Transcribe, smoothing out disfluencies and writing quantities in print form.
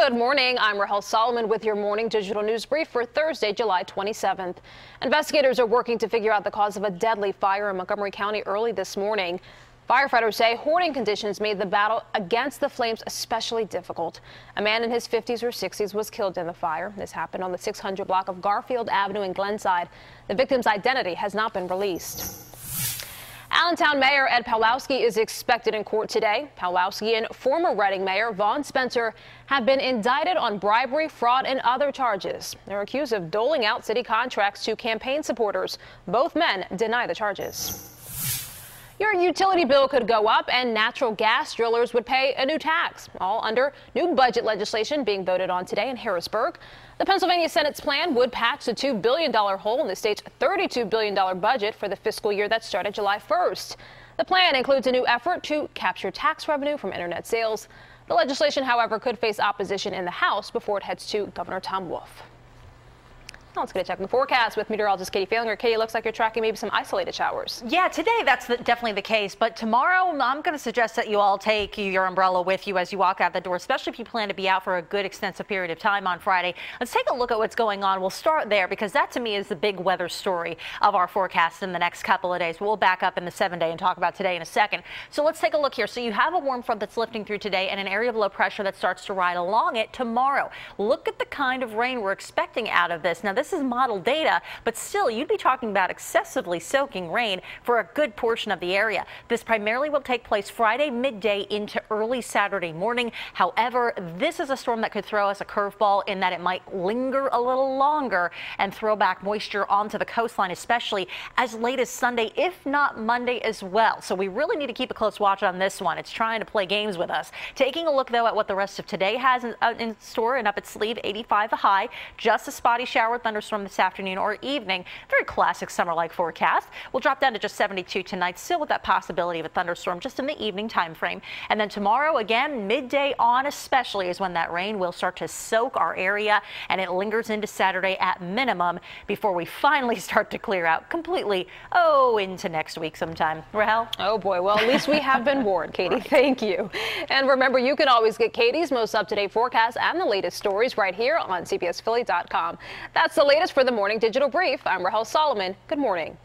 Good morning. I'm Rahel Solomon with your morning digital news brief for Thursday, July 27th. Investigators are working to figure out the cause of a deadly fire in Montgomery County early this morning. Firefighters say hoarding conditions made the battle against the flames especially difficult. A man in his 50s or 60s was killed in the fire. This happened on the 600 block of Garfield Avenue in Glenside. The victim's identity has not been released. Allentown Mayor Ed Pawlowski is expected in court today. Pawlowski and former Reading Mayor Vaughn Spencer have been indicted on bribery, fraud, and other charges. They're accused of doling out city contracts to campaign supporters. Both men deny the charges. Your utility bill could go up and natural gas drillers would pay a new tax, all under new budget legislation being voted on today in Harrisburg. The Pennsylvania Senate's plan would patch the $2 billion hole in the state's $32 billion budget for the fiscal year that started July 1st. The plan includes a new effort to capture tax revenue from internet sales. The legislation, however, could face opposition in the House before it heads to Governor Tom Wolf. Now let's get a check on the forecast with meteorologist Katie Falinger. Katie, looks like you're tracking maybe some isolated showers. Yeah, today that's definitely the case. But tomorrow, I'm going to suggest that you all take your umbrella with you as you walk out the door, especially if you plan to be out for a good extensive period of time on Friday. Let's take a look at what's going on. We'll start there because that to me is the big weather story of our forecast in the next couple of days. We'll back up in the 7-day and talk about today in a second. So let's take a look here. So you have a warm front that's lifting through today and an area of low pressure that starts to ride along it tomorrow. Look at the kind of rain we're expecting out of this. Now, this is model data, but still you'd be talking about excessively soaking rain for a good portion of the area. This primarily will take place Friday midday into early Saturday morning. However, this is a storm that could throw us a curveball in that it might linger a little longer and throw back moisture onto the coastline, especially as late as Sunday, if not Monday as well. So we really need to keep a close watch on this one. It's trying to play games with us. Taking a look, though, at what the rest of today has in store and up its sleeve, 85 the high, just a spotty shower thunderstorm this afternoon or evening. Very classic summer-like forecast. We'll drop down to just 72 tonight, still with that possibility of a thunderstorm just in the evening time frame. And then tomorrow, again, midday on especially is when that rain will start to soak our area, and it lingers into Saturday at minimum before we finally start to clear out completely, into next week sometime. Rahel? Oh boy, well, at least we have been warned, Katie. Right. Thank you. And remember, you can always get Katie's most up-to-date forecast and the latest stories right here on CBSPhilly.com. That's the latest for the Morning Digital Brief. I'm Rahel Solomon. Good morning.